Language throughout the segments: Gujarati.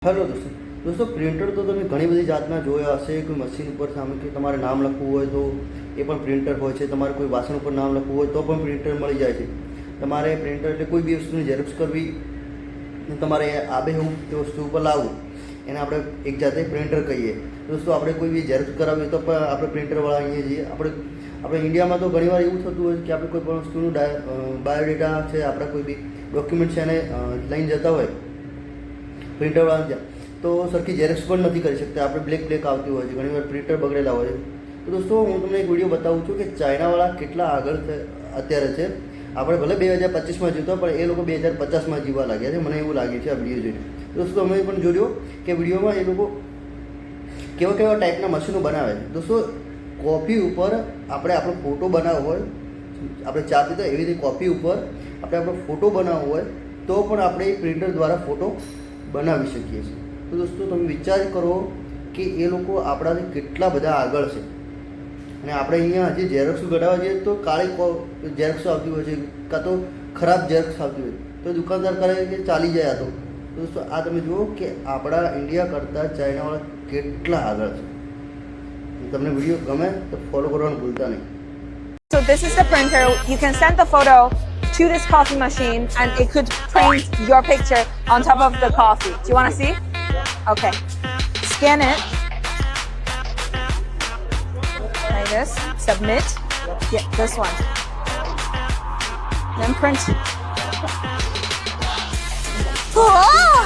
હેલો દોસ્તો પ્રિન્ટર તો તમે ઘણી બધી જાતના જોયા હશે. કોઈ મશીન ઉપર સામે કે તમારે નામ લખવું હોય તો એ પણ પ્રિન્ટર હોય છે. તમારે કોઈ વાસણ ઉપર નામ લખવું હોય તો પણ પ્રિન્ટર મળી જાય છે. તમારે પ્રિન્ટર એટલે કોઈ બી વસ્તુની ઝેરોક્ષ કરવી, તમારે આબેહૂબ તે વસ્તુ ઉપર લાવવું, એને આપણે એક જાતે પ્રિન્ટર કહીએ. દોસ્તો આપણે કોઈ બી ઝેરોક્ષ કરાવીએ તો પણ આપણે પ્રિન્ટરવાળા અહીંયા જઈએ. આપણે ઇન્ડિયામાં તો ઘણીવાર એવું થતું હોય કે આપણે કોઈ પણ વસ્તુનું બાયોડેટા છે, આપણા કોઈ બી ડોક્યુમેન્ટ છે એને લઈને જતા હોય પ્રિન્ટરવાળા ત્યાં, તો સરખી ઝેરોક્ષ પણ નથી કરી શકતા. આપણે બ્લેક આવતી હોય છે, ઘણીવાર પ્રિન્ટર બગડેલા હોય છે. તો દોસ્તો હું તમને એક વિડીયો બતાવું છું કે ચાઇનાવાળા કેટલા આગળ અત્યારે છે. આપણે ભલે 2025માં જીવતા પણ એ લોકો 2050માં જીવવા લાગ્યા છે. મને એવું લાગે છે આ વિડીયો જોઈને. દોસ્તો અમે પણ જોયો કે વિડીયોમાં એ લોકો કેવા ટાઈપના મશીનો બનાવે છે. દોસ્તો કોફી ઉપર આપણે આપણો ફોટો બનાવવો હોય, આપણે ચા પીતા એવી રીતે કોફી ઉપર આપણે આપણો ફોટો બનાવવો હોય તો પણ આપણે એ પ્રિન્ટર દ્વારા ફોટો બનાવી શકીએ છીએ. તો દોસ્તો તમે વિચાર કરો કે એ લોકો આપણાથી કેટલા બધા આગળ છે. અને આપણે અહીંયા હજી ઝેરોક્ષ કઢાવવા જઈએ તો કાળી ઝેરોક્ષ આવતી હોય છે, કાં તો ખરાબ ઝેરોક્ષ આવતી હોય તો દુકાનદાર કહે કે ચાલી જાય. તો દોસ્તો આ તમે જુઓ કે આપણા ઇન્ડિયા કરતાં ચાઇનાવાળા કેટલા આગળ છે. તમને વિડીયો ગમે તો ફોલો કરવાનું ભૂલતા નહીં. So this is the printer. You can send the photo to this coffee machine and it could print your picture on top of the coffee. Do you want to see? Okay. Scan it. Like this. Submit. Yeah, this one. Then print. Oh!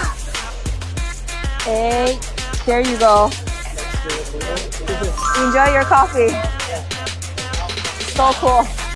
Hey, there you go. Enjoy your coffee. So cool.